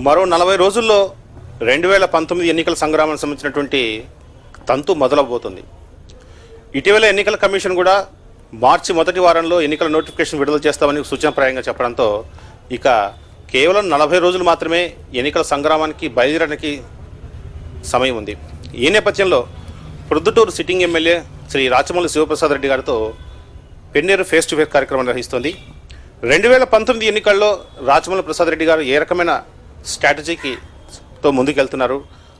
మరో 40 రోజుల్లో 2019 ఎన్నికల సంగ్రామానికి సంబంధించినటువంటి తంతు మొదలవబోతుంది. ఇటీవల ఎన్నికల కమిషన్ కూడా మార్చి మొదటి వారంలో ఎన్నికల నోటిఫికేషన్ విడుదల చేస్తామని సూచనప్రాయంగా చెప్పడంతో ఇక కేవలం 40 రోజులు మాత్రమే ఎన్నికల సంగ్రామానికి బయలుదేరడానికి సమయం ఉంది. ఈ నేపథ్యంలో ప్రొద్దుటూరు సిట్టింగ్ ఎమ్మెల్యే శ్రీ రాచమల్లి శివప్రసాద్ రెడ్డి గారితో పెన్నేరు ఫేస్ టు ఫేస్ కార్యక్రమం నిర్వహిస్తోంది. 2019 ఎన్నికల్లో రాచమల్లి ప్రసాద్ రెడ్డి గారు ఏ రకమైన స్ట్రాటజీతో ముందుకెళ్తున్నారు,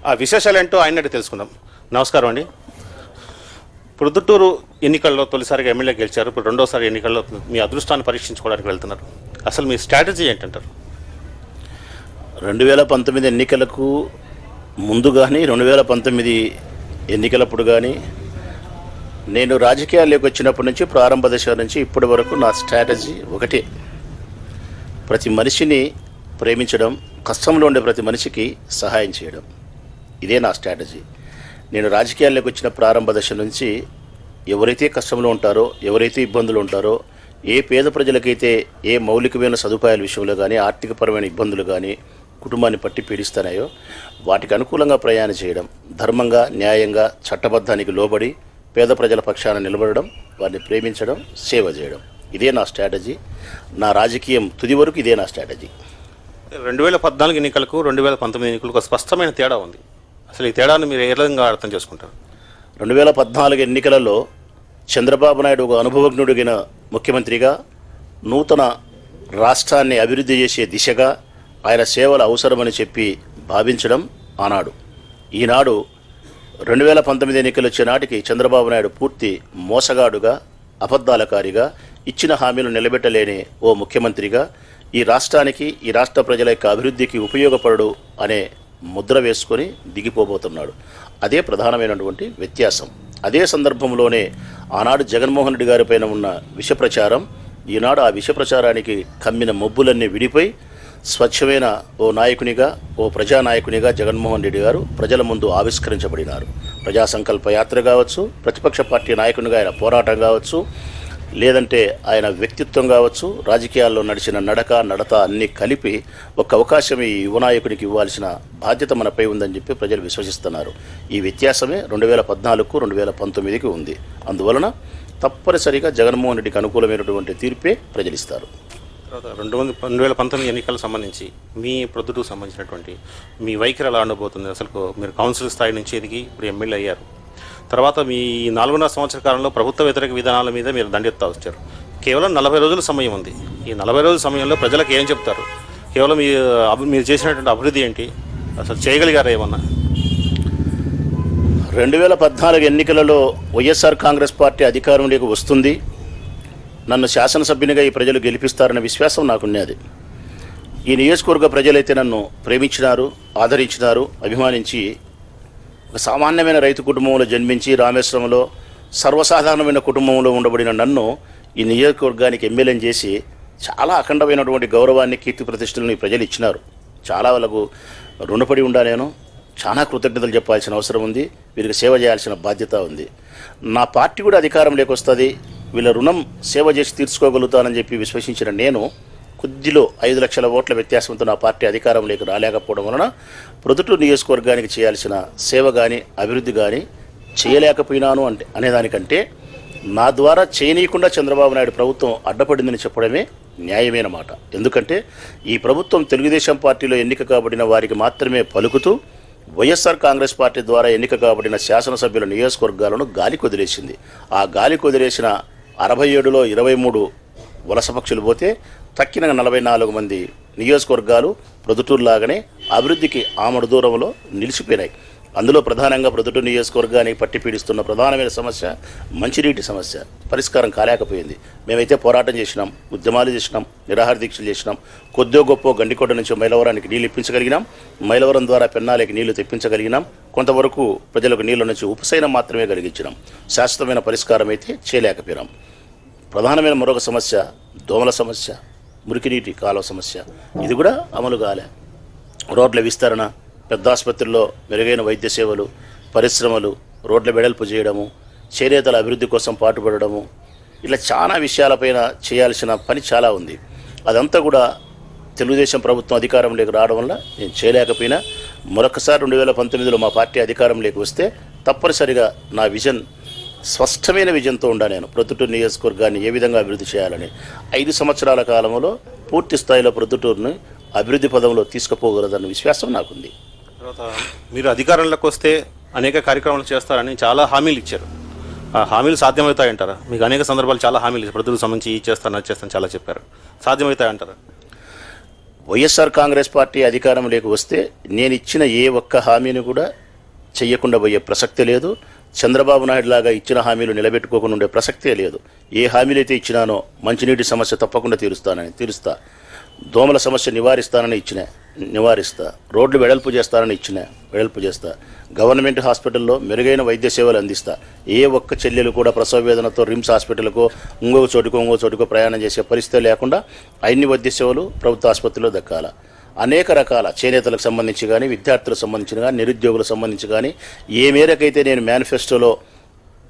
ఆ విశేషాలు ఏంటో ఆయన తెలుసుకుందాం. నమస్కారం అండి. ప్రొద్దుటూరు ఎన్నికల్లో తొలిసారిగా ఎమ్మెల్యే గెలిచారు. ఇప్పుడు రెండోసారి ఎన్నికల్లో మీ అదృష్టాన్ని పరీక్షించుకోవడానికి వెళ్తున్నారు. అసలు మీ స్ట్రాటజీ ఏంటంటారు? 2019 ఎన్నికలకు ముందు కానీ 2019 ఎన్నికలప్పుడు కానీ నేను రాజకీయాల్లోకి వచ్చినప్పటి నుంచి ప్రారంభ దశ నుంచి ఇప్పటి వరకు నా స్ట్రాటజీ ఒకటే: ప్రతి మనిషిని ప్రేమించడం, కష్టంలో ఉండే ప్రతి మనిషికి సహాయం చేయడం. ఇదే నా స్ట్రాటజీ. నేను రాజకీయాల్లోకి వచ్చిన ప్రారంభ దశ నుంచి ఎవరైతే కష్టంలో ఉంటారో, ఎవరైతే ఇబ్బందులు ఉంటారో, ఏ పేద ప్రజలకైతే ఏ మౌలికమైన సదుపాయాల విషయంలో కానీ, ఆర్థికపరమైన ఇబ్బందులు కానీ కుటుంబాన్ని పట్టి పీడిస్తున్నాయో వాటికి అనుకూలంగా ప్రయాణం చేయడం, ధర్మంగా, న్యాయంగా, చట్టబద్ధానికి లోబడి పేద ప్రజల పక్షాన నిలబడడం, వారిని ప్రేమించడం, సేవ చేయడం. ఇదే నా స్ట్రాటజీ. నా రాజకీయం తుది వరకు ఇదే నా స్ట్రాటజీ. 2014 ఎన్నికలకు 2019 ఎన్నికలకు ఒక స్పష్టమైన తేడా ఉంది. అసలు ఈ తేడాను మీరు ఏ విధంగా అర్థం చేసుకుంటారు? 2014 ఎన్నికలలో చంద్రబాబు నాయుడు ఒక అనుభవజ్ఞుడిగిన ముఖ్యమంత్రిగా నూతన రాష్ట్రాన్ని అభివృద్ధి చేసే దిశగా ఆయన సేవలు అవసరమని చెప్పి భావించడం ఆనాడు. ఈనాడు 2019 ఎన్నికలు వచ్చే నాటికి చంద్రబాబు నాయుడు పూర్తి మోసగాడుగా, అబద్ధాలకారిగా, ఇచ్చిన హామీలు నిలబెట్టలేని ఓ ముఖ్యమంత్రిగా ఈ రాష్ట్రానికి, ఈ రాష్ట్ర ప్రజల యొక్క అభివృద్ధికి ఉపయోగపడడు అనే ముద్ర వేసుకొని దిగిపోబోతున్నాడు. అదే ప్రధానమైనటువంటి వ్యత్యాసం. అదే సందర్భంలోనే ఆనాడు జగన్మోహన్ రెడ్డి గారి పైన ఉన్న విష ప్రచారం ఈనాడు ఆ విష ప్రచారానికి కమ్మిన మబ్బులన్నీ విడిపోయి స్వచ్ఛమైన ఓ నాయకునిగా, ఓ ప్రజానాయకునిగా జగన్మోహన్ రెడ్డి గారు ప్రజల ముందు ఆవిష్కరించబడినారు. ప్రజా సంకల్ప యాత్ర కావచ్చు, ప్రతిపక్ష పార్టీ నాయకునిగా ఆయన పోరాటం కావచ్చు, లేదంటే ఆయన వ్యక్తిత్వం కావచ్చు, రాజకీయాల్లో నడిచిన నడత అన్నీ కలిపి ఒక అవకాశం ఈ యువ నాయకునికి ఇవ్వాల్సిన బాధ్యత మనపై ఉందని చెప్పి ప్రజలు విశ్వసిస్తున్నారు. ఈ వ్యత్యాసమే 2014కు 2019కి ఉంది. అందువలన తప్పనిసరిగా జగన్మోహన్ రెడ్డికి అనుకూలమైనటువంటి తీర్పే ప్రజలిస్తారు. తర్వాత 2019 ఎన్నికలకు సంబంధించి మీ ప్రొద్దుటూరుకు సంబంధించినటువంటి మీ వైఖరి ఎలా ఉండబోతుంది? అసలు మీరు కౌన్సిల్ స్థాయి నుంచి ఎదిగి ఇప్పుడు ఎమ్మెల్యే అయ్యారు. తర్వాత మీ 4.5 సంవత్సర కాలంలో ప్రభుత్వ వ్యతిరేక విధానాల మీద మీరు దండెత్తా వచ్చారు. కేవలం 40 రోజుల సమయం ఉంది. ఈ 40 రోజుల సమయంలో ప్రజలకు ఏం చెప్తారు? కేవలం మీరు చేసినటువంటి అభివృద్ధి ఏంటి? అసలు చేయగలిగారా ఏమన్నా? 2014 ఎన్నికలలో వైఎస్ఆర్ కాంగ్రెస్ పార్టీ అధికారంలోకి వస్తుంది, నన్ను శాసనసభ్యునిగా ఈ ప్రజలు గెలిపిస్తారన్న విశ్వాసం నాకున్నది. ఈ నియోజకవర్గ ప్రజలైతే నన్ను ప్రేమించినారు, ఆదరించినారు, అభిమానించి ఒక సామాన్యమైన రైతు కుటుంబంలో జన్మించి రామేశ్వరంలో సర్వసాధారణమైన కుటుంబంలో ఉండబడిన నన్ను ఈ నియోజకవర్గానికి ఎమ్మెల్యేని చేసి చాలా అఖండమైనటువంటి గౌరవాన్ని, కీర్తి ప్రతిష్టలను ఈ ప్రజలు ఇచ్చినారు. చాలా వాళ్ళకు రుణపడి ఉండా. నేను చాలా కృతజ్ఞతలు చెప్పాల్సిన అవసరం ఉంది. వీరికి సేవ చేయాల్సిన బాధ్యత ఉంది. నా పార్టీ కూడా అధికారంలోకి వస్తుంది, వీళ్ళ రుణం సేవ చేసి తీర్చుకోగలుగుతానని చెప్పి విశ్వసించిన నేను కొద్దిలో 5 లక్షల ఓట్ల వ్యత్యాసంతో నా పార్టీ అధికారంలోకి రాలేకపోవడం వలన ప్రొద్దుటూరు నియోజకవర్గానికి చేయాల్సిన సేవ కానీ, అభివృద్ధి కానీ చేయలేకపోయినాను అనేదానికంటే నా ద్వారా చేయనీయకుండా చంద్రబాబు నాయుడు ప్రభుత్వం అడ్డపడిందని చెప్పడమే న్యాయమైన మాట. ఎందుకంటే ఈ ప్రభుత్వం తెలుగుదేశం పార్టీలో ఎన్నిక కాబడిన వారికి మాత్రమే పలుకుతూ వైఎస్ఆర్ కాంగ్రెస్ పార్టీ ద్వారా ఎన్నిక కాబడిన శాసనసభ్యుల నియోజకవర్గాలను గాలి కొదిలేసింది. ఆ గాలి కొదిలేసిన 67లో 23 వలస పక్షులు పోతే తక్కిన 44 మంది నియోజకవర్గాలు ప్రొద్దుటూరులాగానే అభివృద్ధికి ఆమడు దూరంలో నిలిచిపోయినాయి. అందులో ప్రధానంగా ప్రొద్దుటూరు నియోజకవర్గానికి పట్టి పీడిస్తున్న ప్రధానమైన సమస్య మంచినీటి సమస్య పరిష్కారం కాలేకపోయింది. మేమైతే పోరాటం చేసినాం, ఉద్యమాలు చేసినాం, నిరాహార దీక్షలు చేసినాం. కొద్దో గొప్ప గండికోట నుంచి మైలవరానికి నీళ్ళు ఇప్పించగలిగినాం, మైలవరం ద్వారా పెన్నాలకి నీళ్లు తెప్పించగలిగినాం, కొంతవరకు ప్రజలకు నీళ్ళ నుంచి ఉపశమనం మాత్రమే కలిగించినాం. శాశ్వతమైన పరిష్కారం అయితే చేయలేకపోయినాం. ప్రధానమైన మరొక సమస్య దోమల సమస్య, మురికినీటి కాలువ సమస్య, ఇది కూడా అమలు కాలే. రోడ్ల విస్తరణ, పెద్ద ఆసుపత్రుల్లో మెరుగైన వైద్య సేవలు, పరిశ్రమలు, రోడ్ల వెడల్పు చేయడము, చేనేతల అభివృద్ధి కోసం పాటుపడడము, ఇలా చాలా విషయాలపైన చేయాల్సిన పని చాలా ఉంది. అదంతా కూడా తెలుగుదేశం ప్రభుత్వం అధికారంలోకి రావడం వల్ల నేను చేయలేకపోయినా మరొకసారి 2019లో మా పార్టీ అధికారంలోకి వస్తే తప్పనిసరిగా నా విజన్ స్పష్టమైన విజన్తో ఉండా నేను ప్రొద్దుటూరు నియోజకవర్గాన్ని ఏ విధంగా అభివృద్ధి చేయాలని 5 సంవత్సరాల కాలంలో పూర్తి స్థాయిలో ప్రొద్దుటూరుని అభివృద్ధి పదంలో తీసుకుపోగలదన్న విశ్వాసం నాకుంది. తర్వాత మీరు అధికారంలోకి వస్తే అనేక కార్యక్రమాలు చేస్తారని చాలా హామీలు ఇచ్చారు. ఆ హామీలు సాధ్యమవుతాయంటారా? మీకు అనేక సందర్భాలు చాలా హామీలు ఇచ్చారు. ప్రజలకు సంబంధించి ఈ చేస్తాను అది చేస్తాను చాలా చెప్పారు. సాధ్యమవుతాయంటారా? వైఎస్ఆర్ కాంగ్రెస్ పార్టీ అధికారంలోకి వస్తే నేను ఇచ్చిన ఏ ఒక్క హామీని కూడా చెయ్యకుండా పోయే ప్రసక్తే లేదు. చంద్రబాబు నాయుడు లాగా ఇచ్చిన హామీలు నిలబెట్టుకోకుండా ఉండే ప్రసక్తే లేదు. ఏ హామీలు అయితే ఇచ్చినానో మంచినీటి సమస్య తప్పకుండా తీరుస్తా, దోమల సమస్య నివారిస్తా, రోడ్లు వెడల్పు చేస్తా, గవర్నమెంట్ హాస్పిటల్లో మెరుగైన వైద్య సేవలు అందిస్తా. ఏ ఒక్క చెల్లెలు కూడా ప్రసవ వేదనతో రిమ్స్ హాస్పిటల్కో ఇంకొక చోటుకో ప్రయాణం చేసే పరిస్థితి లేకుండా అన్ని వైద్య సేవలు ప్రభుత్వ ఆసుపత్రిలో దక్కాల. అనేక రకాల చేనేతలకు సంబంధించి కానీ, విద్యార్థులకు సంబంధించి కానీ, నిరుద్యోగులకు సంబంధించి కానీ ఏ మేరకైతే నేను మేనిఫెస్టోలో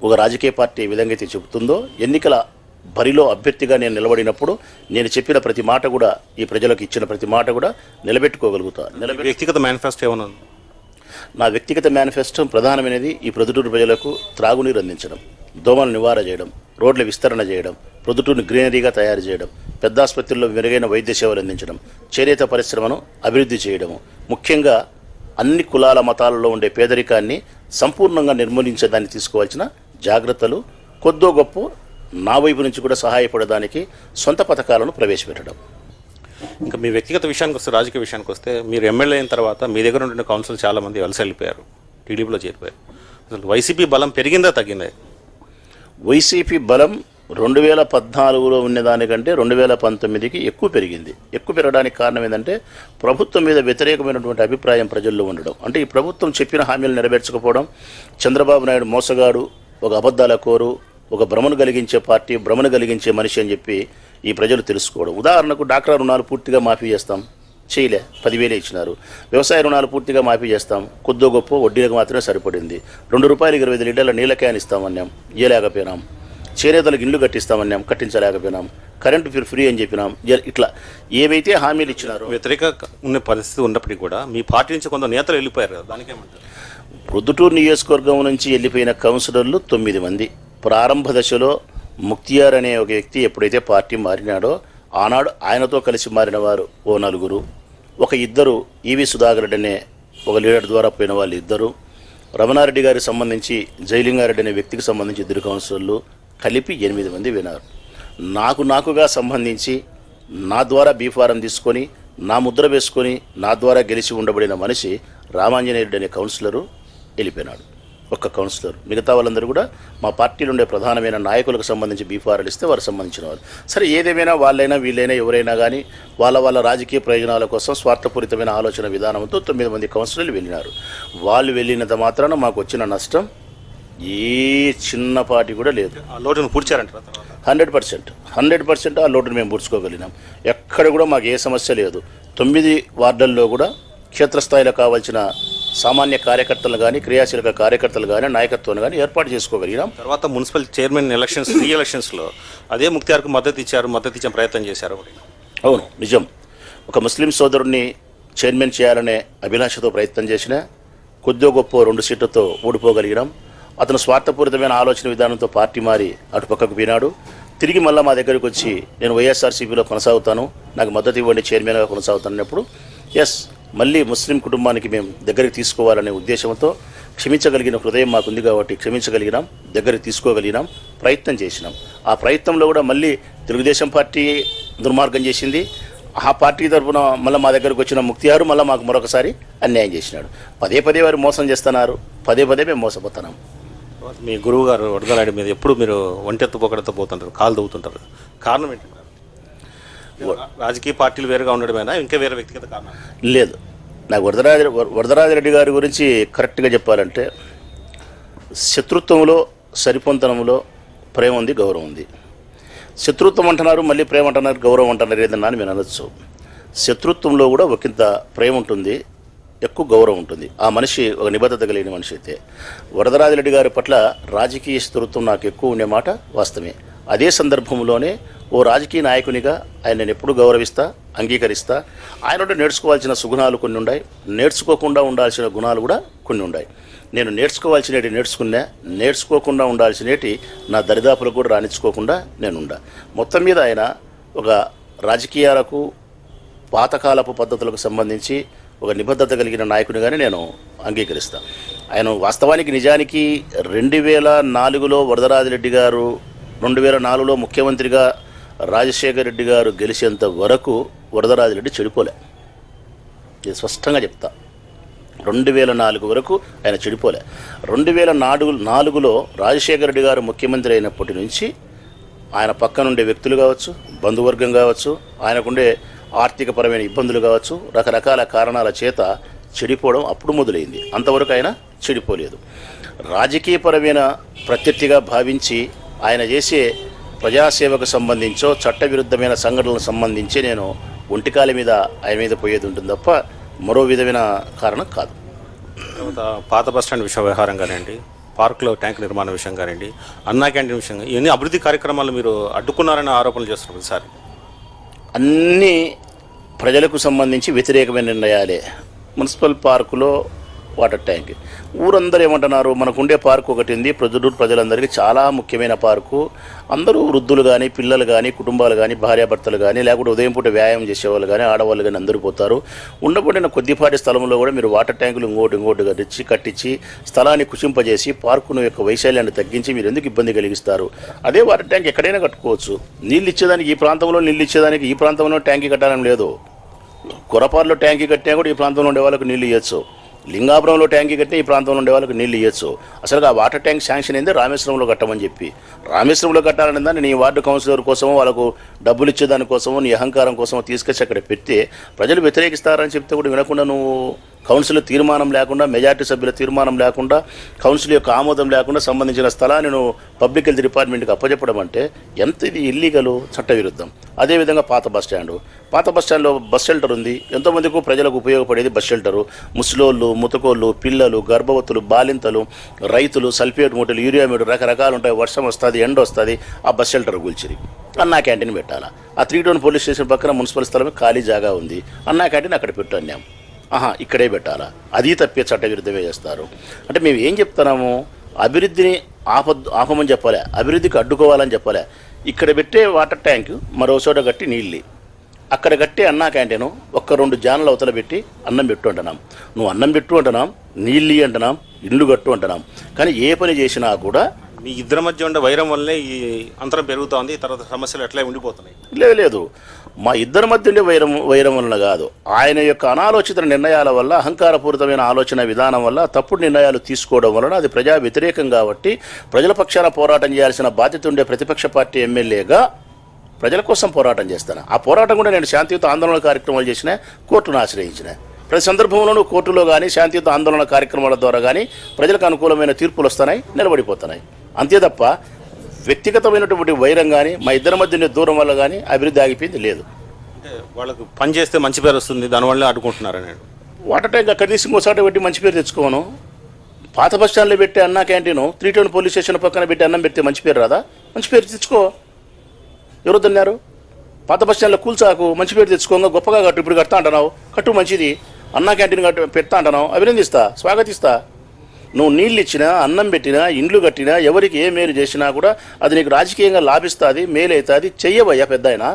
ఒక రాజకీయ పార్టీ ఏ విధంగా అయితే చెబుతుందో ఎన్నికల బరిలో అభ్యర్థిగా నేను నిలబడినప్పుడు నేను చెప్పిన ప్రతి మాట కూడా, ఈ ప్రజలకు ఇచ్చిన ప్రతి మాట కూడా నిలబెట్టుకోగలుగుతా. వ్యక్తిగత మేనిఫెస్టో ఏమన్నా? నా వ్యక్తిగత మేనిఫెస్టో ప్రధానమైనది ఈ ప్రొద్దుటూరు ప్రజలకు త్రాగునీరు అందించడం, దోమల నివారణ చేయడం, రోడ్ల విస్తరణ చేయడం, ప్రొద్దుటూరుని గ్రీనరీగా తయారు చేయడం, పెద్ద ఆసుపత్రుల్లో మెరుగైన వైద్య సేవలు అందించడం, చేనేత పరిశ్రమను అభివృద్ధి చేయడము, ముఖ్యంగా అన్ని కులాల మతాలలో ఉండే పేదరికాన్ని సంపూర్ణంగా నిర్మూలించేదాన్ని తీసుకోవాల్సిన జాగ్రత్తలు, కొద్దో గొప్ప నా వైపు నుంచి కూడా సహాయపడడానికి సొంత పథకాలను ప్రవేశపెట్టడం. ఇంకా మీ వ్యక్తిగత విషయానికి వస్తే, రాజకీయ విషయానికి వస్తే, మీరు ఎమ్మెల్యే అయిన తర్వాత మీ దగ్గర ఉంటున్న కౌన్సిల్ చాలామంది వలస వెళ్ళిపోయారు, టీడీపీలో చేరిపోయారు. అసలు వైసీపీ బలం పెరిగిందా తగ్గిందా? వైసీపీ బలం 2014లో ఉన్నదానికంటే 2019కి ఎక్కువ పెరిగింది. ఎక్కువ పెరగడానికి కారణం ఏంటంటే ప్రభుత్వం మీద వ్యతిరేకమైనటువంటి అభిప్రాయం ప్రజల్లో ఉండడం. అంటే ఈ ప్రభుత్వం చెప్పిన హామీలు నెరవేర్చకపోవడం, చంద్రబాబు నాయుడు మోసగాడు, ఒక అబద్ధాల కోరు, ఒక భ్రమను కలిగించే పార్టీ, భ్రమను కలిగించే మనిషి అని చెప్పి ఈ ప్రజలు తెలుసుకోవడం. ఉదాహరణకు డాక్రా రుణాలు పూర్తిగా మాఫీ చేస్తాం, చేయలే, 10,000 ఇచ్చినారు. వ్యవసాయ రుణాలు పూర్తిగా మాఫీ చేస్తాం, కొద్దో గొప్ప వడ్డీలకు మాత్రమే సరిపడింది. ₹2.25 లీటర్ల నీళ్ళ క్యాన్ ఇస్తామన్నాం, ఇయ్యలేకపోయినాం. చేనేతలకు ఇండ్లు కట్టిస్తామన్నాం, కట్టించలేకపోయినాం. కరెంటు ఫ్రీ అని చెప్పినాం. ఇట్లా ఏవైతే హామీలు ఇచ్చినారో. వ్యతిరేక ఉన్న పరిస్థితి ఉన్నప్పటికీ కూడా మీ పార్టీ నుంచి కొంత నేతలు వెళ్ళిపోయారు కదా, దానికేమంటారు? ప్రొద్దుటూరు నియోజకవర్గం నుంచి వెళ్ళిపోయిన కౌన్సిలర్లు 9 మంది. ప్రారంభ దశలో ముక్తియార్ అనే ఒక వ్యక్తి ఎప్పుడైతే పార్టీ మారినాడో ఆనాడు ఆయనతో కలిసి మారిన వారు ఓ 4, ఒక 2 ఈవి సుధాకర్ రెడ్డి అనే ఒక లీడర్ ద్వారా పోయిన వాళ్ళు 2, రమణారెడ్డి గారికి సంబంధించి జయలింగారెడ్డి అనే వ్యక్తికి సంబంధించి 2 కౌన్సిలర్లు, కలిపి 8 మంది విన్నారు. నాకుగా సంబంధించి నా ద్వారా బీఫారం తీసుకొని నా ముద్ర వేసుకొని నా ద్వారా గెలిచి ఉండబడిన మనిషి రామాంజనేయుడు అనే కౌన్సిలరు వెళ్ళిపోయినాడు. ఒక్క కౌన్సిలర్. మిగతా వాళ్ళందరూ కూడా మా పార్టీలో ఉండే ప్రధానమైన నాయకులకు సంబంధించి బీఫారాలు ఇస్తే వారు సంబంధించిన వారు. సరే, ఏదేమైనా వాళ్ళైనా వీళ్ళైనా ఎవరైనా కానీ వాళ్ళ రాజకీయ ప్రయోజనాల కోసం స్వార్థపూరితమైన ఆలోచన విధానంతో 9 మంది కౌన్సిలర్లు వెళ్ళినారు. వాళ్ళు వెళ్ళినంత మాత్రాన మాకు వచ్చిన నష్టం ఏ చిన్నపాటి కూడా లేదు. ఆ లోటును పూడ్చారంటారా? 100% ఆ లోటును మేము పూడ్చుకోగలిగినాం. ఎక్కడ కూడా మాకు ఏ సమస్య లేదు. 9 వార్డుల్లో కూడా క్షేత్రస్థాయిలో కావాల్సిన సామాన్య కార్యకర్తలు కానీ, క్రియాశీలక కార్యకర్తలు కానీ, నాయకత్వాన్ని కానీ ఏర్పాటు చేసుకోగలిగినాం. తర్వాత మున్సిపల్ చైర్మన్ రీ ఎలక్షన్స్లో అదే ముక్తియార్కు మద్దతు ఇచ్చే ప్రయత్నం చేశారు. అవును, నిజం. ఒక ముస్లిం సోదరుడిని చైర్మన్ చేయాలనే అభిలాషతో ప్రయత్నం చేసినా కొద్దో గొప్ప 2 సీట్లతో ఓడిపోగలిగినాం. అతను స్వార్థపూరితమైన ఆలోచన విధానంతో పార్టీ మారి అటు పక్కకు పోయినాడు. తిరిగి మళ్ళీ మా దగ్గరికి వచ్చి నేను వైఎస్ఆర్సీపీలో కొనసాగుతాను, నాకు మద్దతు ఇవ్వండి, చైర్మన్గా కొనసాగుతానన్నప్పుడు మళ్ళీ ముస్లిం కుటుంబానికి మేము దగ్గరికి తీసుకోవాలనే ఉద్దేశంతో క్షమించగలిగిన హృదయం మాకుంది కాబట్టి క్షమించగలిగినాం, దగ్గరికి తీసుకోగలిగినాం, ప్రయత్నం చేసినాం. ఆ ప్రయత్నంలో కూడా మళ్ళీ తెలుగుదేశం పార్టీ దుర్మార్గం చేసింది. ఆ పార్టీ తరఫున మళ్ళీ మా దగ్గరకు వచ్చిన ముక్తియారు మళ్ళీ మాకు మరొకసారి అన్యాయం చేసినాడు. పదే వారు మోసం చేస్తున్నారు, పదే మేము మోసపోతున్నాం. మీ గురువు గారు వరదరాయుడు మీద ఎప్పుడు మీరు ఒంటెత్తు పొగడతో పోతుంటారు, కాలు దవ్వుతుంటారు, కారణం ఏంటి? రాజకీయ పార్టీలు వేరుగా ఉండడమేనా, ఇంకా వేరే వ్యక్తిగత కారణం? లేదు, నాకు వరదరాజిరెడ్డి గారి గురించి కరెక్ట్గా చెప్పాలంటే శత్రుత్వంలో, సరిపొంతనంలో ప్రేమ ఉంది, గౌరవం ఉంది. శత్రుత్వం అంటున్నారు, మళ్ళీ ప్రేమ అంటున్నారు, గౌరవం అంటున్నారు, ఏదన్నా అని మీరు అనొచ్చు. శత్రుత్వంలో కూడా ఒకంత ప్రేమ ఉంటుంది, ఎక్కువ గౌరవం ఉంటుంది. ఆ మనిషి ఒక నిబద్ధత కలిగిన మనిషి అయితే వరదరాజిరెడ్డి గారి పట్ల రాజకీయ శత్రుత్వం నాకు ఎక్కువ ఉండే మాట వాస్తవమే. అదే సందర్భంలోనే ఓ రాజకీయ నాయకునిగా ఆయన నేను ఎప్పుడు గౌరవిస్తా, అంగీకరిస్తా. ఆయన నుండి నేర్చుకోవాల్సిన సుగుణాలు కొన్ని ఉన్నాయి, నేర్చుకోకుండా ఉండాల్సిన గుణాలు కూడా కొన్ని ఉన్నాయి. నేను నేర్చుకోవాల్సినవి నేర్చుకున్నా, నేర్చుకోకుండా ఉండాల్సినవి నా దరిదాపులకు కూడా రాణించుకోకుండా నేనుండా. మొత్తం మీద ఆయన ఒక రాజకీయాలకు పాతకాలపు పద్ధతులకు సంబంధించి ఒక నిబద్ధత కలిగిన నాయకునిగానే నేను అంగీకరిస్తాను. ఆయన వాస్తవానికి నిజానికి 2004లో వరదరాజిరెడ్డి గారు, 2004లో ముఖ్యమంత్రిగా రాజశేఖర రెడ్డి గారు గెలిచేంత వరకు వరదరాజిరెడ్డి చెడిపోలే. ఇది స్పష్టంగా చెప్తా. 2004 వరకు ఆయన చెడిపోలే. 2004లో రాజశేఖర రెడ్డి గారు ముఖ్యమంత్రి అయినప్పటి నుంచి ఆయన పక్కనుండే వ్యక్తులు కావచ్చు, బంధువర్గం కావచ్చు, ఆయనకుండే ఆర్థికపరమైన ఇబ్బందులు కావచ్చు, రకరకాల కారణాల చేత చెడిపోవడం అప్పుడు మొదలైంది. అంతవరకు ఆయన చెడిపోలేదు. రాజకీయపరమైన ప్రత్యర్థిగా భావించి ఆయన చేసే ప్రజాసేవకు సంబంధించో చట్టవిరుద్ధమైన సంఘటనలకు సంబంధించి నేను ఒంటికాల మీద ఆయన మీద పోయేది ఉంటుంది తప్ప మరో విధమైన కారణం కాదు. తర్వాత పాత బస్టాండ్ విషయ వ్యవహారం కానివ్వండి, పార్కులో ట్యాంక్ నిర్మాణ విషయం కానివ్వండి, అన్నా క్యాంటీన్ విషయం, ఇవన్నీ అభివృద్ధి కార్యక్రమాలు మీరు అడ్డుకున్నారని ఆరోపణలు చేస్తున్నారు ప్రతిసారి. అన్నీ ప్రజలకు సంబంధించి వ్యతిరేకమైన నిర్ణయాలే. మున్సిపల్ పార్కులో వాటర్ ట్యాంక్, ఊరందరూ ఏమంటున్నారు, మనకుండే పార్కు ఒకటి ఉంది, ప్రజలందరికీ చాలా ముఖ్యమైన పార్కు. అందరూ వృద్ధులు కానీ, పిల్లలు కానీ, కుటుంబాలు కానీ, భార్యాభర్తలు కానీ, లేకపోతే ఉదయం పూట వ్యాయామం చేసేవాళ్ళు కానీ, ఆడవాళ్ళు కానీ అందరూ పోతారు. ఉండబడిన కొద్దిపాటి స్థలంలో కూడా మీరు వాటర్ ట్యాంకులు ఇంకోటి కట్టించి స్థలాన్ని కుచింపజేసి పార్కును యొక్క వైశాల్యాన్ని తగ్గించి మీరు ఎందుకు ఇబ్బంది కలిగిస్తారు? అదే వాటర్ ట్యాంక్ ఎక్కడైనా కట్టుకోవచ్చు. నీళ్ళు ఇచ్చేదానికి ఈ ప్రాంతంలో, నీళ్ళు ఇచ్చేదానికి ఈ ప్రాంతంలో ట్యాంకీ కట్టాలని లేదు. కొరపారులో ట్యాంకీ కట్టినా కూడా ఈ ప్రాంతంలో ఉండే వాళ్ళకు నీళ్ళు ఇవ్వచ్చు. లింగాపురంలో ట్యాంకీ కట్టినా ఈ ప్రాంతంలో ఉండే వాళ్ళకి నీళ్ళు ఇవ్వచ్చు. అసలు ఆ వాటర్ ట్యాంక్ శాంక్షన్ అయింది రామేశ్వరంలో కట్టమని చెప్పి. రామేశ్వరంలో కట్టాలని దాన్ని నీ వార్డు కౌన్సిలర్ కోసమో, వాళ్ళకు డబ్బులు ఇచ్చేదానికోసమో, నీ అహంకారం కోసమో తీసుకొచ్చి అక్కడ పెడితే ప్రజలు వ్యతిరేకిస్తారని చెప్తే కూడా వినకుండా నువ్వు కౌన్సిల్ తీర్మానం లేకుండా, మెజార్టీ సభ్యుల తీర్మానం లేకుండా, కౌన్సిల్ యొక్క ఆమోదం లేకుండా సంబంధించిన స్థలాన్ని నువ్వు పబ్లిక్ హెల్త్ డిపార్ట్మెంట్కి అప్పచెప్పడం అంటే ఎంత ఇది ఇల్లీగలు, చట్టవిరుద్ధం. అదేవిధంగా పాత బస్టాండ్లో బస్ షెల్టర్ ఉంది. ఎంతోమందికి ప్రజలకు ఉపయోగపడేది బస్ షెల్టరు. ముసలోళ్ళు, ముతకోళ్ళు, పిల్లలు, గర్భవతులు, బాలింతలు, రైతులు, సల్ఫేట్ మూటలు, యూరియా మూటలు రకరకాలు ఉంటాయి. వర్షం వస్తుంది, ఎండ వస్తుంది, ఆ బస్ షెల్టర్ కూల్చిరి. అన్నా క్యాంటీన్ పెట్టాలా? ఆ 3 టౌన్ పోలీస్ స్టేషన్ పక్కన మున్సిపల్ స్థలమే ఖాళీ జాగా ఉంది, అన్నా క్యాంటీన్ అక్కడ పెట్టు అన్నాం. ఇక్కడే పెట్టాలా? అది తప్పే చట్టవిరుద్ధమే చేస్తారు. అంటే మేము ఏం చెప్తున్నాము, అభివృద్ధిని ఆపమని చెప్పలే, అభివృద్ధికి అడ్డుకోవాలని చెప్పలే. ఇక్కడ పెట్టే వాటర్ ట్యాంక్ మరో చోట కట్టి నీళ్ళు, అక్కడ కట్టే అన్నా క్యాంటీను 1-2 జాన్లు అవతల పెట్టి అన్నం పెట్టు అంటున్నాం. నువ్వు అన్నం పెట్టు అంటున్నాం, నీళ్ళు అంటున్నాం, ఇల్లు కట్టు అంటున్నాం. కానీ ఏ పని చేసినా కూడా మీ ఇద్దరి మధ్య ఉండే వైరం వల్లే ఈ అంతరం పెరుగుతోంది, తర్వాత సమస్యలు ఎట్లా ఉండిపోతున్నాయి. లేదు, మా ఇద్దరి మధ్య ఉండే వైరం వలన కాదు, ఆయన యొక్క అనాలోచిత నిర్ణయాల వల్ల, అహంకారపూరితమైన ఆలోచన విధానం వల్ల, తప్పుడు నిర్ణయాలు తీసుకోవడం వలన అది ప్రజా వ్యతిరేకం. కాబట్టి ప్రజల పక్షాన పోరాటం చేయాల్సిన బాధ్యత ఉండే ప్రతిపక్ష పార్టీ ఎమ్మెల్యేగా ప్రజల కోసం పోరాటం చేస్తాను. ఆ పోరాటం కూడా నేను శాంతియుత ఆందోళన కార్యక్రమాలు చేసిన, కోర్టును ఆశ్రయించిన. ప్రతి సందర్భంలోనూ కోర్టులో కానీ, శాంతియుత ఆందోళన కార్యక్రమాల ద్వారా కానీ ప్రజలకు అనుకూలమైన తీర్పులు వస్తున్నాయి, నిలబడిపోతున్నాయి. అంతే తప్ప వ్యక్తిగతమైనటువంటి వైరం కానీ, మా ఇద్దరి మధ్య దూరం వల్ల కానీ అభివృద్ధి ఆగిపోయింది లేదు. అంటే వాళ్ళకు పని చేస్తే మంచి పేరు వస్తుంది, దానివల్ల అడ్డుకుంటున్నారని. వాటర్ ట్యాంక్ అక్కడ తీసి ఇంకోసారి పెట్టి మంచి పేరు తెచ్చుకోను. పాత బస్ స్టాండ్లో పెట్టి అన్నా క్యాంటీను 3 టౌన్ పోలీస్ స్టేషన్ పక్కన పెట్టి అన్నం పెడితే మంచి పేరు రాదా? మంచి పేరు తెచ్చుకో. ఎవరు తిన్నారు? పాత బస్ స్టాండ్లో కూల్చాకు, మంచి పేరు తెచ్చుకోగా గొప్పగా కట్టు. ఇప్పుడు కడతా అంటున్నావు, కట్టు మంచిది. అన్నా క్యాంటీన్ పెడతా అంటున్నావు, అభినందిస్తా, స్వాగతిస్తా. నువ్వు నీళ్ళు ఇచ్చినా, అన్నం పెట్టినా, ఇండ్లు కట్టినా, ఎవరికి ఏ మేలు చేసినా కూడా అది నీకు రాజకీయంగా లాభిస్తుంది, మేలవుతుంది. చెయ్యవయ్యా పెద్ద ఆయన,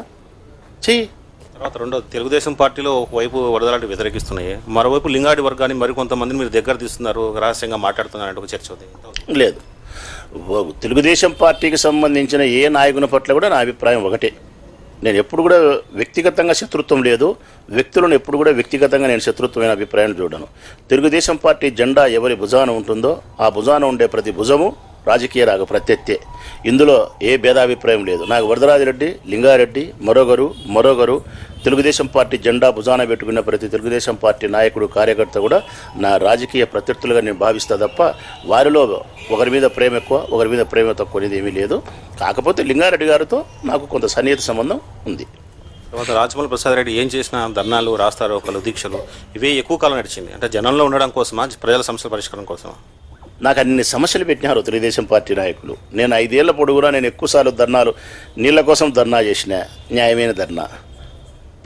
చెయ్యి. తర్వాత రెండో, తెలుగుదేశం పార్టీలో ఒకవైపు వరదలాంటి వ్యతిరేకిస్తున్నాయి, మరోవైపు లింగాడి వర్గాన్ని మరికొంతమందిని మీరు దగ్గర తీస్తున్నారు, రహస్యంగా మాట్లాడుతున్నారంటే ఒక చర్చ ఉంది. లేదు, తెలుగుదేశం పార్టీకి సంబంధించిన ఏ నాయకుని పట్ల కూడా నా అభిప్రాయం ఒకటే. నేను ఎప్పుడు కూడా వ్యక్తిగతంగా శత్రుత్వం లేదు, వ్యక్తులను ఎప్పుడు కూడా వ్యక్తిగతంగా నేను శత్రుత్వమైన అభిప్రాయాన్ని చూడను. తెలుగుదేశం పార్టీ జెండా ఎవరి భుజాన ఉంటుందో ఆ భుజాన ఉండే ప్రతి భుజము రాజకీయ ప్రత్యర్థే. ఇందులో ఏ భేదాభిప్రాయం లేదు. నాకు వరదరాజిరెడ్డి, లింగారెడ్డి, మరొకరు తెలుగుదేశం పార్టీ జెండా భుజాన పెట్టుకున్న ప్రతి తెలుగుదేశం పార్టీ నాయకుడు, కార్యకర్త కూడా నా రాజకీయ ప్రత్యర్థులుగా నేను భావిస్తా తప్ప వారిలో ఒకరి మీద ప్రేమ ఎక్కువ, ఒకరి మీద ప్రేమ తక్కువ అనేది ఏమీ లేదు. కాకపోతే లింగారెడ్డి గారితో నాకు కొంత సన్నిహిత సంబంధం ఉంది. తర్వాత రాజమౌళి ప్రసాద్ రెడ్డి ఏం చేసినా ధర్నాలు, రాస్తారోకలు, దీక్షలు ఇవే ఎక్కువ కాలం నడిచింది. అంటే జనంలో ఉండడం కోసమా, ప్రజల సమస్యల పరిష్కారం కోసమా? నాకు అన్ని సమస్యలు పెట్టినారు తెలుగుదేశం పార్టీ నాయకులు. నేను 5 ఏళ్ల పొడుగునా నేను ఎక్కువసార్లు ధర్నాలు, నీళ్ళ కోసం ధర్నా చేసిన, న్యాయమైన ధర్నా,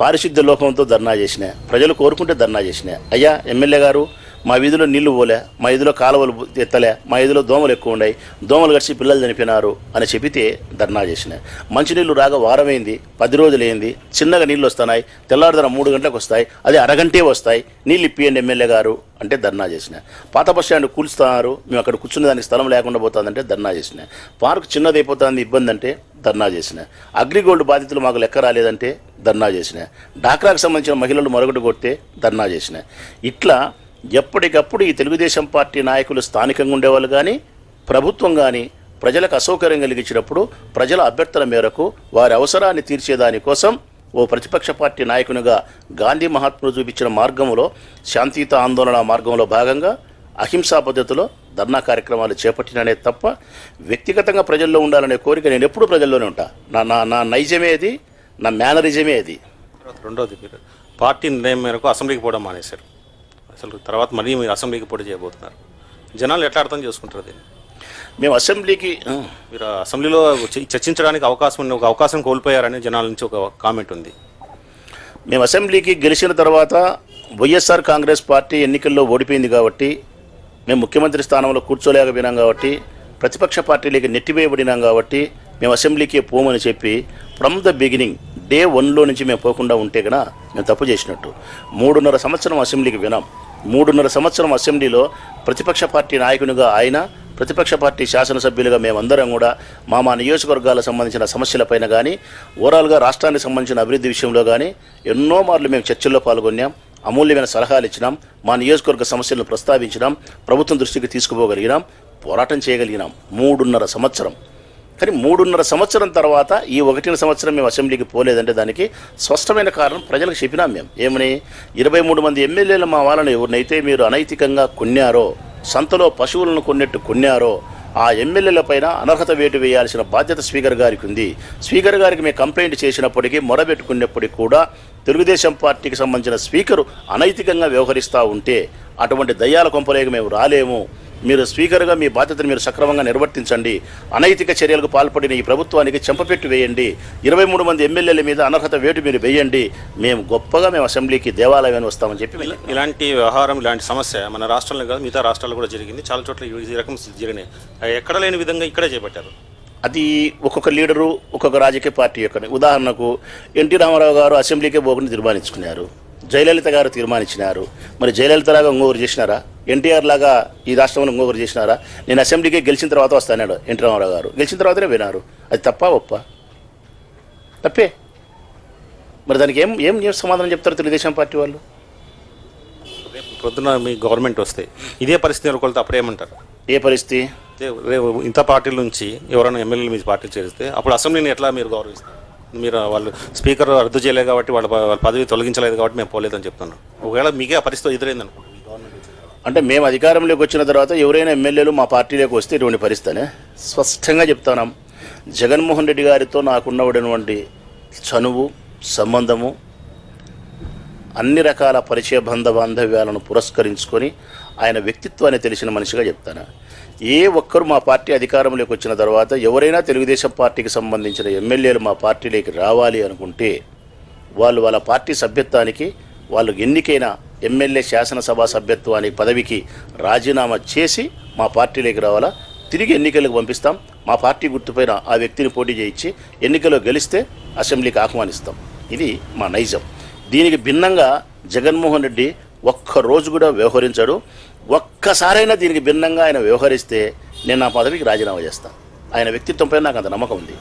పారిశుద్ధ్య లోపంతో ధర్నా చేసిన, ప్రజలు కోరుకుంటే ధర్నా చేసిన. అయ్యా ఎమ్మెల్యే గారు, మా వీధిలో నీళ్లు పోలే, మా వీధిలో కాలువలు ఎత్తలే, మా వీధిలో దోమలు ఎక్కువ ఉన్నాయి, దోమలు గడిచి పిల్లలు చనిపోయినారు అని చెబితే ధర్నా చేసిన. మంచినీళ్ళు రాగా వారమైంది, 10 రోజులైంది, చిన్నగా నీళ్ళు వస్తున్నాయి, తెల్లారుదన 3 గంటలకు వస్తాయి, అదే అరగంటే వస్తాయి, నీళ్ళు ఇప్పియండి ఎమ్మెల్యే గారు అంటే ధర్నా చేసిన. పాత బస్ స్టాండ్ కూల్స్తున్నారు, మేము అక్కడ కూర్చునే దానికి స్థలం లేకుండా పోతుందంటే ధర్నా చేసిన. పార్క్ చిన్నదైపోతుంది, ఇబ్బంది అంటే ధర్నా చేసిన. అగ్రిగోల్డ్ బాధితులు మాకు లెక్క రాలేదంటే ధర్నా చేసిన. డాక్రాకు సంబంధించిన మహిళలు మరొకటి కొడితే ధర్నా చేసిన. ఇట్లా ఎప్పటికప్పుడు ఈ తెలుగుదేశం పార్టీ నాయకులు స్థానికంగా ఉండేవాళ్ళు కానీ, ప్రభుత్వం కానీ ప్రజలకు అసౌకర్యం కలిగించినప్పుడు ప్రజల అభ్యర్థన మేరకు వారి అవసరాన్ని తీర్చేదానికోసం ఓ ప్రతిపక్ష పార్టీ నాయకునిగా గాంధీ మహాత్ముడు చూపించిన మార్గంలో, శాంతియుత ఆందోళన మార్గంలో భాగంగా అహింసా పద్ధతిలో ధర్నా కార్యక్రమాలు చేపట్టిననే తప్ప వ్యక్తిగతంగా ప్రజల్లో ఉండాలనే కోరిక నేను ఎప్పుడూ ప్రజల్లోనే ఉంటా. నా నైజమే అది, నా మేనరిజమే అది. రెండోది, మీరు పార్టీ నిర్ణయం మేరకు అసెంబ్లీకి పోవడం మానేశారు. అసలు తర్వాత మళ్ళీ మీరు అసెంబ్లీకి పోటీ చేయబోతున్నారు. జనాలు ఎట్లా అర్థం చేసుకుంటారు దీన్ని? మేము అసెంబ్లీకి మీరు అసెంబ్లీలో చర్చించడానికి ఒక అవకాశం కోల్పోయారని జనాల నుంచి ఒక కామెంట్ ఉంది. మేము అసెంబ్లీకి గెలిచిన తర్వాత వైఎస్ఆర్ కాంగ్రెస్ పార్టీ ఎన్నికల్లో ఓడిపోయింది కాబట్టి, మేము ముఖ్యమంత్రి స్థానంలో కూర్చోలేకపోయినాం కాబట్టి, ప్రతిపక్ష పార్టీలకి నెట్టివేయబడినాం కాబట్టి మేము అసెంబ్లీకి పోమని చెప్పి ఫ్రమ్ ద బిగినింగ్ డే 1లో నుంచి మేము పోకుండా ఉంటే కన్నా మేము తప్పు చేసినట్టు. 3.5 సంవత్సరం అసెంబ్లీకి వినాం. 3.5 సంవత్సరం అసెంబ్లీలో ప్రతిపక్ష పార్టీ నాయకునిగా ఆయన, ప్రతిపక్ష పార్టీ శాసనసభ్యులుగా మేమందరం కూడా మా నియోజకవర్గాలకు సంబంధించిన సమస్యలపైన కానీ, ఓవరాల్గా రాష్ట్రానికి సంబంధించిన అభివృద్ధి విషయంలో కానీ ఎన్నో మార్లు మేము చర్చల్లో పాల్గొన్నాం, అమూల్యమైన సలహాలు ఇచ్చినాం, మా నియోజకవర్గ సమస్యలను ప్రస్తావించినాం, ప్రభుత్వం దృష్టికి తీసుకుపోగలిగినాం, పోరాటం చేయగలిగినాం 3.5 సంవత్సరం. కానీ 3.5 సంవత్సరం తర్వాత ఈ 1 సంవత్సరం మేము అసెంబ్లీకి పోలేదంటే దానికి స్పష్టమైన కారణం ప్రజలకు చెప్పినాం మేము. ఏమని? 23 మంది ఎమ్మెల్యేలు మా వాళ్ళని ఎవరినైతే మీరు అనైతికంగా కొన్నారో, సంతలో పశువులను కొన్నట్టు కొన్నారో, ఆ ఎమ్మెల్యేల పైన అనర్హత వేటు వేయాల్సిన బాధ్యత స్పీకర్ గారికి ఉంది. స్పీకర్ గారికి మేము కంప్లైంట్ చేసినప్పటికీ, మొరబెట్టుకున్నప్పటికీ కూడా తెలుగుదేశం పార్టీకి సంబంధించిన స్పీకరు అనైతికంగా వ్యవహరిస్తూ ఉంటే అటువంటి దయ్యాల కొంపలేక మేము రాలేము, మీరు స్పీకర్గా మీ బాధ్యతను మీరు సక్రమంగా నిర్వర్తించండి, అనైతిక చర్యలకు పాల్పడిన ఈ ప్రభుత్వానికి చెంపపెట్టు వేయండి, 23 మంది ఎమ్మెల్యేల మీద అనర్హత వేటు మీరు వేయండి, మేము గొప్పగా మేము అసెంబ్లీకి దేవాలయాన్ని వస్తామని చెప్పి. ఇలాంటి వ్యవహారం, ఇలాంటి సమస్య మన రాష్ట్రంలో కాదు మిగతా రాష్ట్రాల్లో కూడా జరిగింది. చాలా చోట్ల ఈ రకం జరిగినాయి. ఎక్కడ లేని విధంగా ఇక్కడే చేపట్టారు. అది ఒక్కొక్క లీడరు ఒక్కొక్క రాజకీయ పార్టీ యొక్క. ఉదాహరణకు ఎన్టీ రామారావు గారు అసెంబ్లీకే పోకుండా తీర్మానించుకున్నారు, జయలలిత గారు తీర్మానించినారు. మరి జయలలిత లాగా ఇంకొకరు చేసినారా? ఎన్టీఆర్ లాగా ఈ రాష్ట్రంలో ఇంకొకరు చేసినారా? నేను అసెంబ్లీకి గెలిచిన తర్వాత వస్తాను ఎన్టీ రామారావు గారు, గెలిచిన తర్వాతనే వినారు. అది తప్పా ఒప్ప? తప్పే. మరి దానికి ఏం సమాధానం చెప్తారు తెలుగుదేశం పార్టీ వాళ్ళు? రేపు పొద్దున మీ గవర్నమెంట్ వస్తే ఇదే పరిస్థితి ఎదుర్కొల్తే అప్పుడేమంటారు? ఏ పరిస్థితి? ఇంత పార్టీల నుంచి ఎవరైనా ఎమ్మెల్యేలు మీ పార్టీ చేస్తే అప్పుడు అసెంబ్లీని ఎట్లా మీరు గౌరవిస్తారు? మీరు వాళ్ళు స్పీకర్ రద్దు చేయలేదు కాబట్టి వాళ్ళ పదవి తొలగించలేదు కాబట్టి మేము పోలేదని చెప్తున్నాను. ఒకవేళ మీకే ఆ పరిస్థితి ఎదురైంది అనుకోండి, అంటే మేము అధికారంలోకి వచ్చిన తర్వాత ఎవరైనా ఎమ్మెల్యేలు మా పార్టీలోకి వస్తే ఇటువంటి పరిస్థితినే స్పష్టంగా చెప్తున్నాం. జగన్మోహన్ రెడ్డి గారితో నాకున్నటువంటి చనువు, సంబంధము, అన్ని రకాల పరిచయ బాంధవ్యాలను పురస్కరించుకొని ఆయన వ్యక్తిత్వాన్ని తెలిసిన మనిషిగా చెప్తాను. ఏ ఒక్కరు మా పార్టీ అధికారంలోకి వచ్చిన తర్వాత ఎవరైనా తెలుగుదేశం పార్టీకి సంబంధించిన ఎమ్మెల్యేలు మా పార్టీలోకి రావాలి అనుకుంటే వాళ్ళ పార్టీ సభ్యత్వానికి, వాళ్ళు ఎన్నికైన ఎమ్మెల్యే శాసనసభ సభ్యత్వానికి పదవికి రాజీనామా చేసి మా పార్టీలోకి రావాలా, తిరిగి ఎన్నికలకు పంపిస్తాం. మా పార్టీ గుర్తుపైన ఆ వ్యక్తిని పోటీ చేయించి ఎన్నికల్లో గెలిస్తే అసెంబ్లీకి ఆహ్వానిస్తాం. ఇది మా నైజం. దీనికి భిన్నంగా జగన్మోహన్ రెడ్డి ఒక్కరోజు కూడా వ్యవహరించాడు. ఒక్కసారైనా దీనికి భిన్నంగా ఆయన వ్యవహరిస్తే నేను నా పదవికి రాజీనామా చేస్తాను. ఆయన వ్యక్తిత్వంపై నాకు అంత నమ్మకం ఉంది.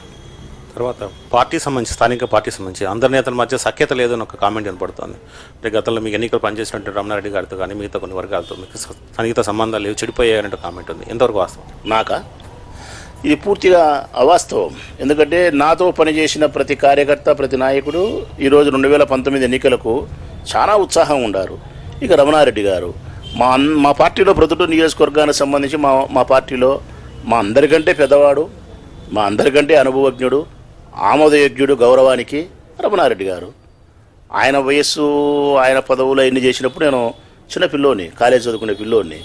తర్వాత పార్టీ సంబంధించి, స్థానిక పార్టీ సంబంధించి అందరి నేతల మధ్య సఖ్యత లేదని ఒక కామెంట్ వినపడుతుంది. అంటే గతంలో మీకు ఎన్నికలు పనిచేసినట్టు రమణారెడ్డి గారితో కానీ మిగతా కొన్ని వర్గాలతో మీకు సన్నిహిత సంబంధాలు లేవు, చెడిపోయాయన్నట్టు కామెంట్ ఉంది. ఎంతవరకు వాస్తవం? నాకా ఇది పూర్తిగా అవాస్తవం. ఎందుకంటే నాతో పనిచేసిన ప్రతి కార్యకర్త, ప్రతి నాయకుడు ఈరోజు 2019 ఎన్నికలకు చాలా ఉత్సాహం ఉండారు. ఇక రమణారెడ్డి గారు మా పార్టీలో ప్రొద్దుటూరు నియోజకవర్గానికి సంబంధించి మా పార్టీలో మా అందరికంటే పెద్దవాడు, మా అందరికంటే అనుభవజ్ఞుడు, ఆమోదయోగ్యుడు గౌరవానికి రమణారెడ్డి గారు. ఆయన వయస్సు, ఆయన పదవులు అన్ని చేసినప్పుడు నేను చిన్న పిల్లోని, కాలేజ్ చదువుకునే పిల్లోని.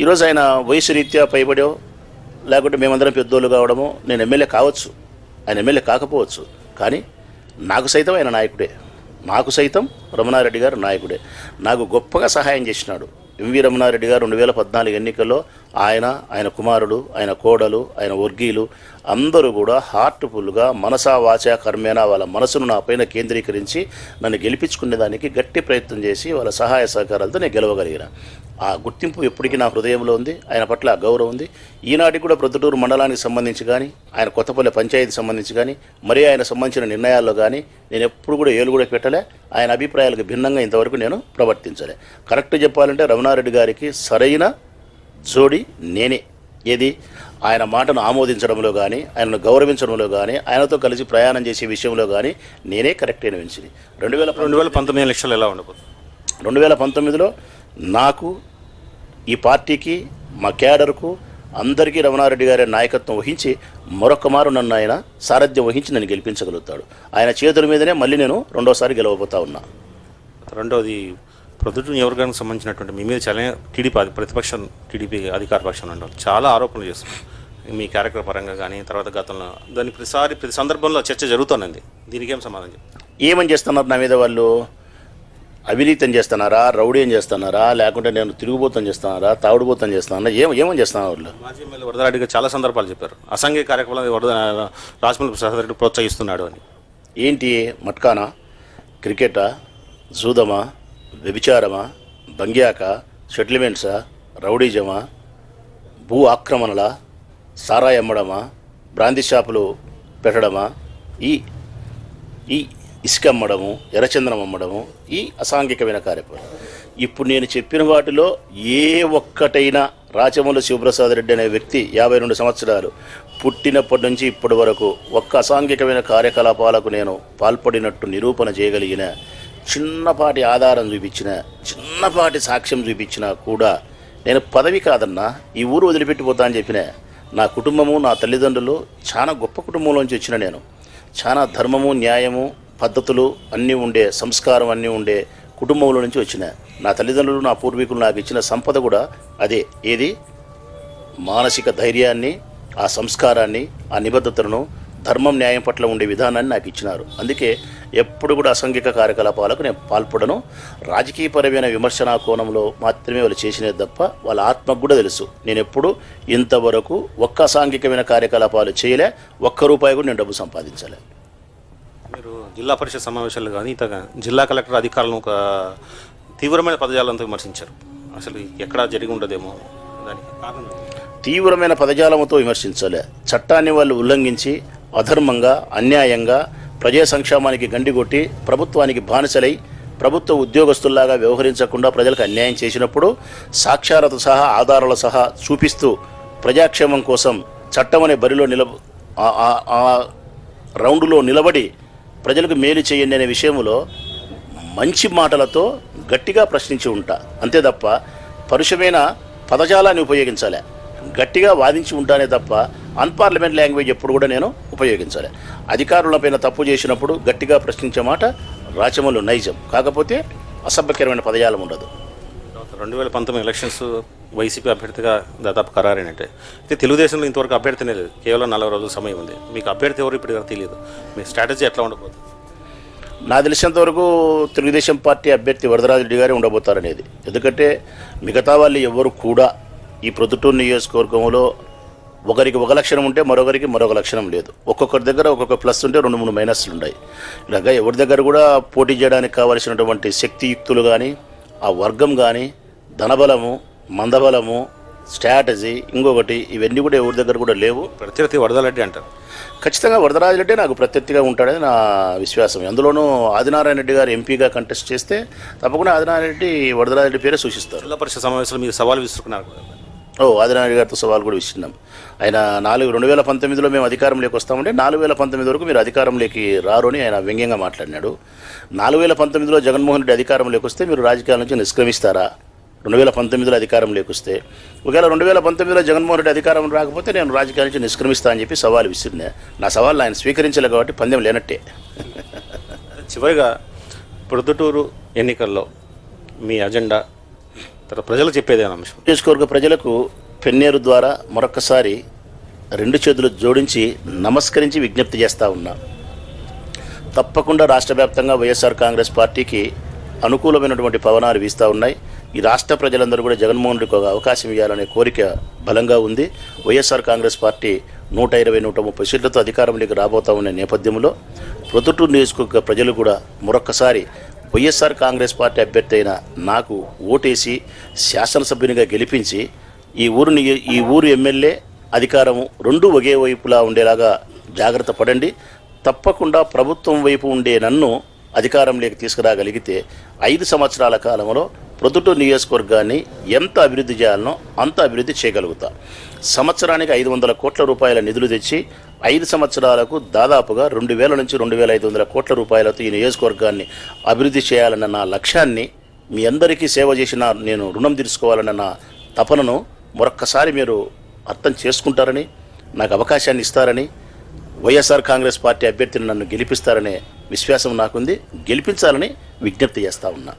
ఈరోజు ఆయన వయసు రీత్యా పైబడో లేకుంటే మేమందరం పెద్దోళ్ళు కావడము, నేను ఎమ్మెల్యే కావచ్చు, ఆయన ఎమ్మెల్యే కాకపోవచ్చు, కానీ నాకు సైతం ఆయన నాయకుడే. నాకు సైతం రమణారెడ్డి గారు నాయకుడే. నాకు గొప్పగా సహాయం చేసినాడు. ఎంవి రమణారెడ్డి గారు 2014 ఎన్నికల్లో ఆయన కుమారుడు, ఆయన కోడలు, ఆయన వర్గీయులు అందరూ కూడా హార్ట్ఫుల్గా మనసా వాచా కర్మేనా వాళ్ళ మనసును నా పైన కేంద్రీకరించి నన్ను గెలిపించుకునేదానికి గట్టి ప్రయత్నం చేసి వాళ్ళ సహాయ సహకారాలతో నేను గెలవగలిగిన. ఆ గుర్తింపు ఎప్పటికీ నా హృదయంలో ఉంది. ఆయన పట్ల ఆ గౌరవం ఉంది. ఈనాటికి కూడా ప్రొద్దుటూరు మండలానికి సంబంధించి కానీ, ఆయన కొత్తపల్లి పంచాయతీ సంబంధించి కానీ, మరీ ఆయన సంబంధించిన నిర్ణయాల్లో కానీ నేను ఎప్పుడు కూడా ఏలు కూడా పెట్టలే. ఆయన అభిప్రాయాలకు భిన్నంగా ఇంతవరకు నేను ప్రవర్తించలే. కరెక్ట్ చెప్పాలంటే రమణారెడ్డి గారికి సరైన జోడి నేనే. ఏది ఆయన మాటను ఆమోదించడంలో కానీ, ఆయనను గౌరవించడంలో కానీ, ఆయనతో కలిసి ప్రయాణం చేసే విషయంలో కానీ నేనే కరెక్ట్ అయిన మనిషిని. 2019 ఎలక్షన్లు ఎలా ఉండబోతుంది? 2019లో నాకు, ఈ పార్టీకి, మా క్యాడర్కు అందరికీ రమణారెడ్డి గారి నాయకత్వం వహించి మరొక మారు నన్ను ఆయన సారథ్యం వహించి నన్ను గెలిపించగలుగుతాడు. ఆయన చేతుల మీదనే మళ్ళీ నేను రెండోసారి గెలవబోతా ఉన్నా. రెండవది, ప్రొద్దుటూరు నియోజకవర్గానికి సంబంధించినటువంటి మీ మీద చాలా ప్రతిపక్షం టీడీపీ అధికార పక్షం ఉండాలి చాలా ఆరోపణలు చేస్తున్నారు మీ క్యారెక్టర్ పరంగా కానీ, తర్వాత గతంలో దాని ప్రతి సందర్భంలో చర్చ జరుగుతున్నది. దీనికి ఏం సమాధానం చెప్తారు? ఏమని చేస్తున్నారు నా మీద వాళ్ళు? అవినీతం చేస్తున్నారా, రౌడీయం చేస్తున్నారా, లేకుంటే నేను తిరుగుబోతం చేస్తున్నారా, తాగుడుబోతం చేస్తున్నారా, ఏమని చేస్తున్నారు వాళ్ళు? మాజీ ఎమ్మెల్యే వరదరారెడ్డి గారు చాలా సందర్భాలు చెప్పారు అసాంఘిక కార్యక్రమాలు రాజమౌళి ప్రసాద్ రెడ్డి ప్రోత్సహిస్తున్నాడు అని. ఏంటి మట్కానా, క్రికెటా, జూదమా, వ్యభిచారమా, బంగ్యాక, సెటిల్మెంట్సా, రౌడీజమా, భూ ఆక్రమణలా, సారాయి అమ్మడమా, బ్రాంతి షాపులు పెట్టడమా, ఈ ఇసుక అమ్మడము, ఎర్రచందనం అమ్మడము, ఈ అసాంఘికమైన కార్యక్రమం. ఇప్పుడు నేను చెప్పిన వాటిలో ఏ ఒక్కటైనా రాచమల్లి శివప్రసాద్ రెడ్డి అనే వ్యక్తి 52 సంవత్సరాలు పుట్టినప్పటి నుంచి ఇప్పటి వరకు ఒక్క అసాంఘికమైన కార్యకలాపాలకు నేను పాల్పడినట్టు నిరూపణ చేయగలిగిన, చిన్నపాటి ఆధారం చూపించిన, చిన్నపాటి సాక్ష్యం చూపించినా కూడా నేను పదవి కాదన్నా ఈ ఊరు వదిలిపెట్టిపోతా అని చెప్పిన. నా కుటుంబము, నా తల్లిదండ్రులు చాలా గొప్ప కుటుంబంలోంచి వచ్చిన నేను. చాలా ధర్మము, న్యాయము, పద్ధతులు అన్నీ ఉండే, సంస్కారం అన్నీ ఉండే కుటుంబంలో నుంచి వచ్చిన. నా తల్లిదండ్రులు, నా పూర్వీకులు నాకు ఇచ్చిన సంపద కూడా అదే. ఏది? మానసిక ధైర్యాన్ని, ఆ సంస్కారాన్ని, ఆ నిబద్ధతలను, ధర్మం న్యాయం పట్ల ఉండే విధానాన్ని నాకు ఇచ్చినారు. అందుకే ఎప్పుడు కూడా అసాంఘిక కార్యకలాపాలకు నేను పాల్పడను. రాజకీయపరమైన విమర్శనా కోణంలో మాత్రమే వాళ్ళు చేసినది తప్ప వాళ్ళ ఆత్మకు కూడా తెలుసు నేను ఎప్పుడు ఇంతవరకు ఒక్క అసాంఘికమైన కార్యకలాపాలు చేయలే, ఒక్క రూపాయి కూడా నేను డబ్బు సంపాదించలే. మీరు జిల్లా పరిషత్ సమావేశాలు కానీ జిల్లా కలెక్టర్ అధికారులను ఒక తీవ్రమైన పదజాలంతో విమర్శించారు. అసలు ఎక్కడా జరిగి ఉండదేమో, దానికి కారణం తీవ్రమైన పదజాలంతో విమర్శించలే. చట్టాన్ని వాళ్ళు ఉల్లంఘించి అధర్మంగా, అన్యాయంగా ప్రజా సంక్షేమానికి గండిగొట్టి ప్రభుత్వానికి బానిసలై ప్రభుత్వ ఉద్యోగస్తుల్లాగా వ్యవహరించకుండా ప్రజలకు అన్యాయం చేసినప్పుడు సాక్ష్యాలతో సహా, ఆధారాల సహా చూపిస్తూ ప్రజాక్షేమం కోసం చట్టం అనే బరిలో ఆ రౌండ్లో నిలబడి ప్రజలకు మేలు చేయండి అనే విషయంలో మంచి మాటలతో గట్టిగా ప్రశ్నించి ఉంటా. అంతే తప్ప పరుషమైన పదజాలాన్ని ఉపయోగించాలి. గట్టిగా వాదించి ఉంటానే తప్ప అన్పార్లమెంట్ లాంగ్వేజ్ ఎప్పుడు కూడా నేను ఉపయోగించాలి. అధికారులపైన తప్పు చేసినప్పుడు గట్టిగా ప్రశ్నించే మాట రాచమల్లు నైజం. కాకపోతే అసభ్యకరమైన పదజాలం ఉండదు. 2019 ఎలక్షన్స్ వైసీపీ అభ్యర్థిగా దాదాపు ఖరారైనట్టే. అయితే తెలుగుదేశంలో ఇంతవరకు అభ్యర్థినే లేదు. కేవలం 40 రోజుల సమయం ఉంది. మీకు అభ్యర్థి ఎవరు ఇప్పుడు తెలియదు. మీ స్ట్రాటజీ ఎట్లా ఉండబోతుంది? నాకు తెలిసినంతవరకు తెలుగుదేశం పార్టీ అభ్యర్థి వరదరాజరెడ్డి గారే ఉండబోతారనేది. ఎందుకంటే మిగతా వాళ్ళు ఎవరు కూడా ఈ ప్రొద్దుటూరు నియోజకవర్గంలో ఒకరికి ఒక లక్షణం ఉంటే మరొకరికి మరొక లక్షణం లేదు. ఒక్కొక్కరి దగ్గర ఒక్కొక్క ప్లస్ ఉంటే 2-3 మైనస్లు ఉన్నాయి. ఇలాగా ఎవరి దగ్గర కూడా పోటీ చేయడానికి కావలసినటువంటి శక్తియుక్తులు కానీ, ఆ వర్గం కానీ, ధనబలము, మందబలము, స్ట్రాటజీ, ఇంకొకటి ఇవన్నీ కూడా ఎవరి దగ్గర కూడా లేవు. ప్రత్యర్థి వరదరెడ్డి అంటారు. ఖచ్చితంగా వరదరాజరెడ్డి నాకు ప్రత్యర్థిగా ఉంటాడని నా విశ్వాసం. అందులోనూ ఆదినారాయణ రెడ్డి గారు ఎంపీగా కంటెస్ట్ చేస్తే తప్పకుండా ఆదినారాయణ రెడ్డి వరదరాజరెడ్డి పేరే సూచిస్తారు. జిల్లా పరిషత్ సమావేశంలో మీరు సవాల్ విసురుకున్నారు. ఆదినారాయణ గారితో సవాల్ కూడా విసిన్నాం. ఆయన 2019లో మేము అధికారంలోకి వస్తామంటే 2019 వరకు మీరు అధికారంలోకి రారు అని ఆయన వ్యంగ్యంగా మాట్లాడినాడు. 2019లో జగన్మోహన్ రెడ్డి అధికారంలోకి వస్తే మీరు రాజకీయాల నుంచి నిష్క్రమిస్తారా? 2019లో అధికారంలోకి వస్తే, ఒకవేళ 2019లో జగన్మోహన్ రెడ్డి అధికారం రాకపోతే నేను రాజకీయాల నుంచి నిష్క్రమిస్తా అని చెప్పి సవాల్ విసిరినా. నా సవాల్ ఆయన స్వీకరించలే కాబట్టి పందెం లేనట్టే. చివరిగా ప్రొద్దుటూరు ఎన్నికల్లో మీ అజెండా తర్వాత ప్రజలు చెప్పేదే అంశం. నియోజకవర్గ ప్రజలకు పెన్నేరు ద్వారా మరొక్కసారి రెండు చేతులు జోడించి నమస్కరించి విజ్ఞప్తి చేస్తూ ఉన్నా. తప్పకుండా రాష్ట్ర వ్యాప్తంగా వైఎస్ఆర్ కాంగ్రెస్ పార్టీకి అనుకూలమైనటువంటి పవనాలు వీస్తూ ఉన్నాయి. ఈ రాష్ట్ర ప్రజలందరూ కూడా జగన్మోహన్ రెడ్డికి ఒక అవకాశం ఇవ్వాలనే కోరిక బలంగా ఉంది. వైఎస్ఆర్ కాంగ్రెస్ పార్టీ 120-130 సీట్లతో అధికారంలోకి రాబోతా ఉన్న నేపథ్యంలో ప్రొద్దుటూరు నియోజకవర్గ ప్రజలు కూడా మరొక్కసారి వైఎస్ఆర్ కాంగ్రెస్ పార్టీ అభ్యర్థి అయిన నాకు ఓటేసి శాసనసభ్యునిగా గెలిపించి ఈ ఊరు ఎమ్మెల్యే అధికారము రెండు ఒకే వైపులా ఉండేలాగా జాగ్రత్త పడండి. తప్పకుండా ప్రభుత్వం వైపు ఉండే నన్ను అధికారంలోకి తీసుకురాగలిగితే 5 సంవత్సరాల కాలంలో ప్రొద్దుటూరు నియోజకవర్గాన్ని ఎంత అభివృద్ధి చేయాలనో అంత అభివృద్ధి చేయగలుగుతా. సంవత్సరానికి 500 కోట్ల రూపాయల నిధులు తెచ్చి 5 సంవత్సరాలకు దాదాపుగా 2000 నుంచి 2500 కోట్ల రూపాయలతో ఈ నియోజకవర్గాన్ని అభివృద్ధి చేయాలన్న నా లక్ష్యాన్ని, మీ అందరికీ సేవ చేసిన నేను రుణం తీర్చుకోవాలన్న నా తపనను మరొక్కసారి మీరు అర్థం చేసుకుంటారని, నాకు అవకాశాన్ని ఇస్తారని, వైఎస్ఆర్ కాంగ్రెస్ పార్టీ అభ్యర్థిని నన్ను గెలిపిస్తారనే విశ్వాసం నాకుంది. గెలిపించాలని విజ్ఞప్తి చేస్తూ ఉన్నా.